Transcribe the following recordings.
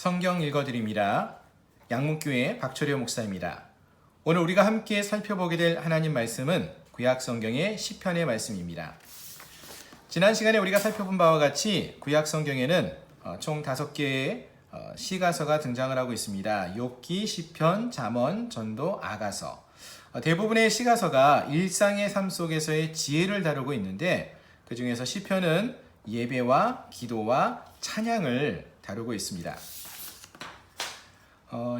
성경 읽어드립니다. 양문교회 박철효 목사입니다. 오늘 우리가 함께 살펴보게 될 하나님 말씀은 구약 성경의 시편의 말씀입니다. 지난 시간에 우리가 살펴본 바와 같이 구약 성경에는 총 5개의 시가서가 등장을 하고 있습니다. 욥기, 시편, 잠언, 전도, 아가서. 대부분의 시가서가 일상의 삶 속에서의 지혜를 다루고 있는데 그 중에서 시편은 예배와 기도와 찬양을 다루고 있습니다.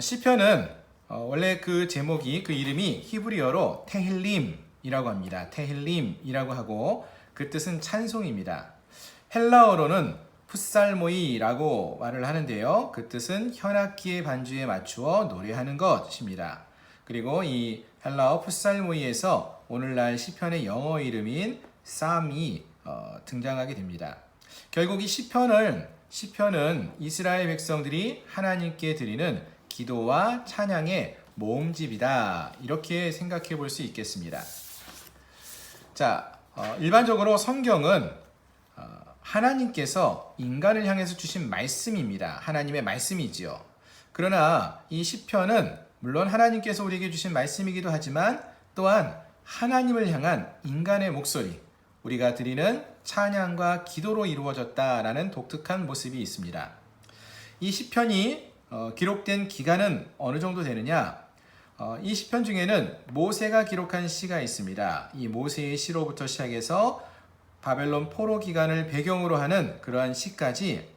시편은 원래 그 제목이, 그 이름이 히브리어로 테힐림이라고 합니다. 테힐림이라고 하고 그 뜻은 찬송입니다. 헬라어로는 풋살모이라고 말을 하는데요. 그 뜻은 현악기의 반주에 맞추어 노래하는 것입니다. 그리고 이 헬라어 풋살모이에서 오늘날 시편의 영어 이름인 쌈이 등장하게 됩니다. 결국 이 시편은 이스라엘 백성들이 하나님께 드리는 기도와 찬양의 모음집이다, 이렇게 생각해 볼 수 있겠습니다. 자, 일반적으로 성경은 하나님께서 인간을 향해서 주신 말씀입니다. 하나님의 말씀이지요. 그러나 이 시편은 물론 하나님께서 우리에게 주신 말씀이기도 하지만 또한 하나님을 향한 인간의 목소리, 우리가 드리는 찬양과 기도로 이루어졌다라는 독특한 모습이 있습니다. 이 시편이 기록된 기간은 어느 정도 되느냐? 이 시편 중에는 모세가 기록한 시가 있습니다. 이 모세의 시로부터 시작해서 바벨론 포로 기간을 배경으로 하는 그러한 시까지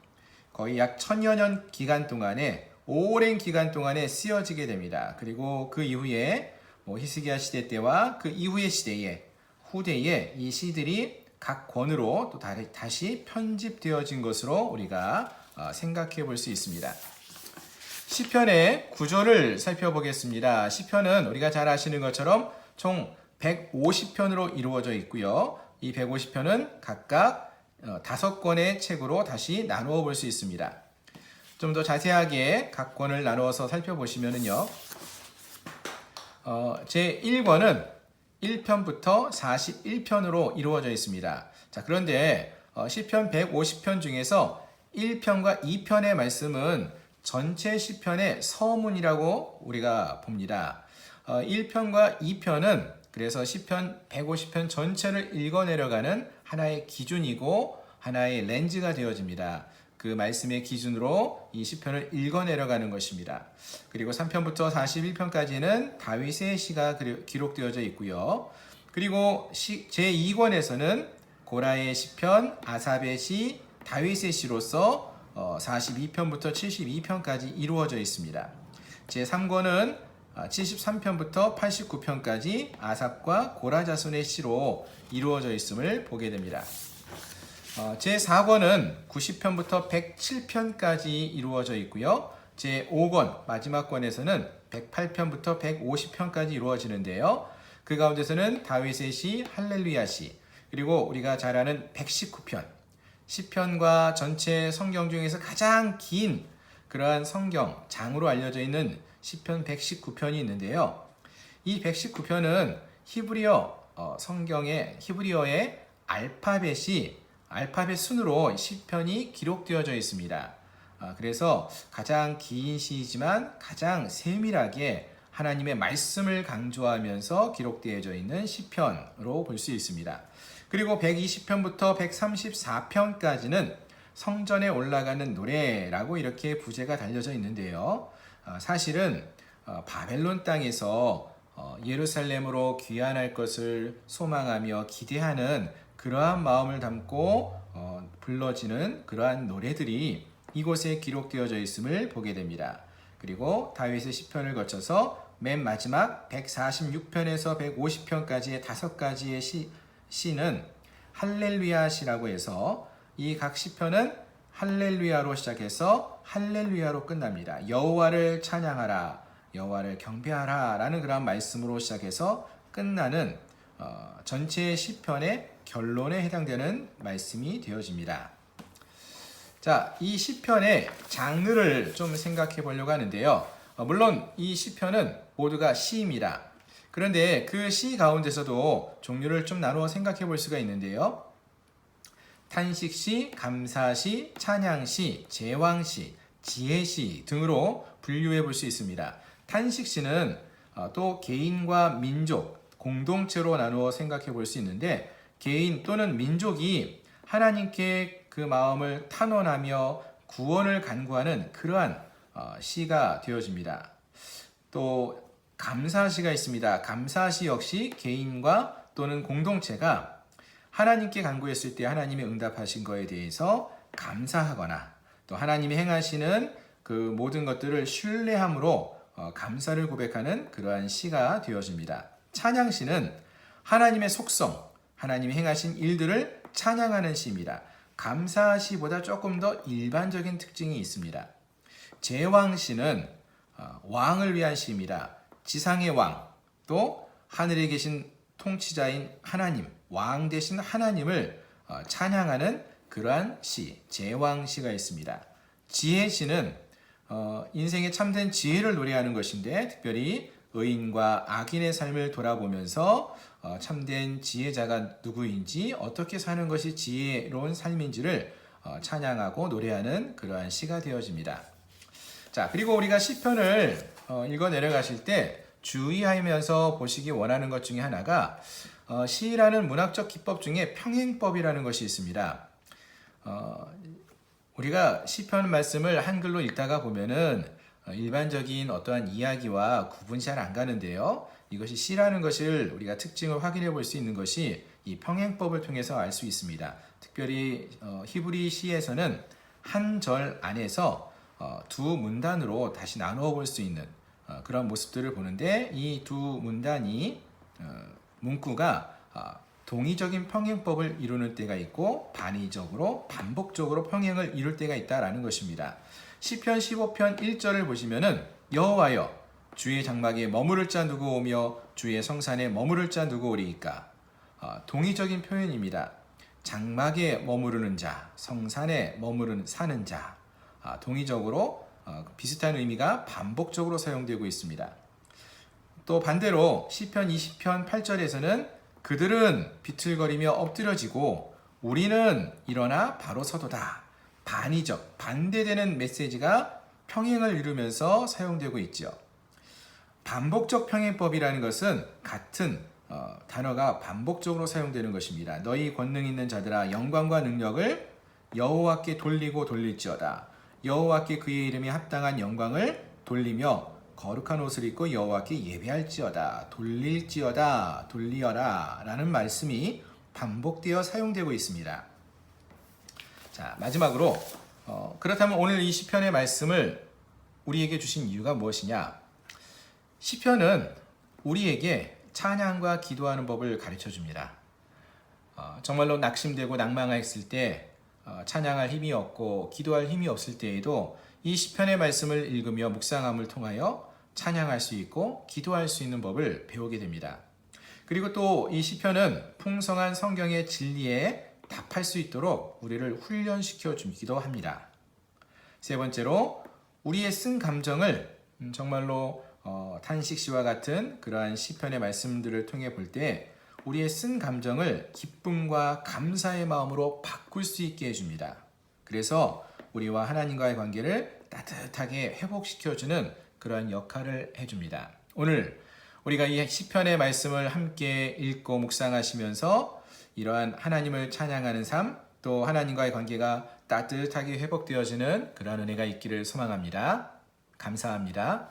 거의 약 1000여 년 기간 동안에, 오랜 기간 동안에 쓰여지게 됩니다. 그리고 그 이후에 히스기야 시대 때와 그 이후의 시대에, 후대에 이 시들이 각 권으로 또 다시 편집되어진 것으로 우리가 생각해 볼 수 있습니다. 시편의 구조를 살펴보겠습니다. 시편은 우리가 잘 아시는 것처럼 총 150편으로 이루어져 있고요. 이 150편은 각각 5권의 책으로 다시 나누어 볼 수 있습니다. 좀 더 자세하게 각 권을 나누어서 살펴보시면요. 제1권은 1편부터 41편으로 이루어져 있습니다. 자, 그런데 시편 150편 중에서 1편과 2편의 말씀은 전체 시편의 서문이라고 우리가 봅니다. 1편과 2편은 그래서 시편 150편 전체를 읽어내려가는 하나의 기준이고 하나의 렌즈가 되어집니다. 그 말씀의 기준으로 이 시편을 읽어내려가는 것입니다. 그리고 3편부터 41편까지는 다윗의 시가 기록되어져 있고요. 그리고 제2권에서는 고라의 시편, 아삽의 시, 다윗의 시로서 42편부터 72편까지 이루어져 있습니다. 제3권은 73편부터 89편까지 아삽과 고라 자손의 시로 이루어져 있음을 보게 됩니다. 제4권은 90편부터 107편까지 이루어져 있고요. 제5권, 마지막 권에서는 108편부터 150편까지 이루어지는데요. 그 가운데서는 다윗의 시, 할렐루야 시, 그리고 우리가 잘 아는 119편, 시편과 전체 성경 중에서 가장 긴 그러한 성경 장으로 알려져 있는 시편 119편이 있는데요. 이 119편은 히브리어 성경의 히브리어의 알파벳 순으로 시편이 기록되어져 있습니다. 그래서 가장 긴 시이지만 가장 세밀하게 하나님의 말씀을 강조하면서 기록되어져 있는 시편으로 볼 수 있습니다. 그리고 120편부터 134편까지는 성전에 올라가는 노래라고 이렇게 부제가 달려져 있는데요. 사실은 바벨론 땅에서 예루살렘으로 귀환할 것을 소망하며 기대하는 그러한 마음을 담고 불러지는 그러한 노래들이 이곳에 기록되어져 있음을 보게 됩니다. 그리고 다윗의 시편을 거쳐서 맨 마지막 146편에서 150편까지의 5가지의 시는 할렐루야 시라고 해서 이 각 시편은 할렐루야로 시작해서 할렐루야로 끝납니다. 여호와를 찬양하라, 여호와를 경배하라 라는 그런 말씀으로 시작해서 끝나는 전체 시편의 결론에 해당되는 말씀이 되어집니다. 자, 이 시편의 장르를 좀 생각해 보려고 하는데요. 물론 이 시편은 모두가 시입니다. 그런데 그 시 가운데서도 종류를 좀 나누어 생각해 볼 수가 있는데요. 탄식시, 감사시, 찬양시, 제왕시, 지혜시 등으로 분류해 볼 수 있습니다. 탄식시는 또 개인과 민족, 공동체로 나누어 생각해 볼 수 있는데 개인 또는 민족이 하나님께 그 마음을 탄원하며 구원을 간구하는 그러한 시가 되어집니다. 또 감사시가 있습니다. 감사시 역시 개인과 또는 공동체가 하나님께 간구했을 때 하나님이 응답하신 것에 대해서 감사하거나 또 하나님이 행하시는 그 모든 것들을 신뢰함으로 감사를 고백하는 그러한 시가 되어집니다. 찬양시는 하나님의 속성, 하나님이 행하신 일들을 찬양하는 시입니다. 감사시보다 조금 더 일반적인 특징이 있습니다. 제왕시는 왕을 위한 시입니다. 지상의 왕, 또 하늘에 계신 통치자인 하나님, 왕 되신 하나님을 찬양하는 그러한 시, 제왕시가 있습니다. 지혜시는 인생의 참된 지혜를 노래하는 것인데 특별히 의인과 악인의 삶을 돌아보면서 참된 지혜자가 누구인지 어떻게 사는 것이 지혜로운 삶인지를 찬양하고 노래하는 그러한 시가 되어집니다. 자, 그리고 우리가 시편을 읽어 내려가실 때 주의하면서 보시기 원하는 것 중에 하나가 시라는 문학적 기법 중에 평행법이라는 것이 있습니다. 우리가 시편 말씀을 한글로 읽다가 보면은 일반적인 어떠한 이야기와 구분이 잘 안 가는데요. 이것이 시라는 것을 우리가 특징을 확인해 볼 수 있는 것이 이 평행법을 통해서 알 수 있습니다. 특별히 히브리 시에서는 한 절 안에서 두 문단으로 다시 나누어 볼 수 있는 그런 모습들을 보는데 이 두 문단이 문구가 동의적인 평행법을 이루는 때가 있고 반의적으로 반복적으로 평행을 이룰 때가 있다라는 것입니다. 시편 15편 1절을 보시면은 여호와여 주의 장막에 머무를 자 누구 오며 주의 성산에 머무를 자 누구 오리이까. 동의적인 표현입니다. 장막에 머무르는 자, 성산에 머무르는 사는 자. 동의적으로 비슷한 의미가 반복적으로 사용되고 있습니다. 또 반대로 시편 20편 8절에서는 그들은 비틀거리며 엎드려지고 우리는 일어나 바로 서도다. 반의적, 반대되는 메시지가 평행을 이루면서 사용되고 있죠. 반복적 평행법이라는 것은 같은 단어가 반복적으로 사용되는 것입니다. 너희 권능 있는 자들아 영광과 능력을 여호와께 돌리고 돌릴지어다. 여호와께 그의 이름에 합당한 영광을 돌리며 거룩한 옷을 입고 여호와께 예배할지어다. 돌릴지어다. 돌리어라 라는 말씀이 반복되어 사용되고 있습니다. 자, 마지막으로 그렇다면 오늘 이 시편의 말씀을 우리에게 주신 이유가 무엇이냐? 시편은 우리에게 찬양과 기도하는 법을 가르쳐 줍니다. 정말로 낙심되고 낭망했을 때 찬양할 힘이 없고 기도할 힘이 없을 때에도 이 시편의 말씀을 읽으며 묵상함을 통하여 찬양할 수 있고 기도할 수 있는 법을 배우게 됩니다. 그리고 또 이 시편은 풍성한 성경의 진리에 답할 수 있도록 우리를 훈련시켜 주기도 합니다. 세 번째로 우리의 쓴 감정을 정말로 탄식시와 같은 그러한 시편의 말씀들을 통해 볼 때 우리의 쓴 감정을 기쁨과 감사의 마음으로 바꿀 수 있게 해줍니다. 그래서 우리와 하나님과의 관계를 따뜻하게 회복시켜주는 그러한 역할을 해줍니다. 오늘 우리가 이 시편의 말씀을 함께 읽고 묵상하시면서 이러한 하나님을 찬양하는 삶, 또 하나님과의 관계가 따뜻하게 회복되어지는 그러한 은혜가 있기를 소망합니다. 감사합니다.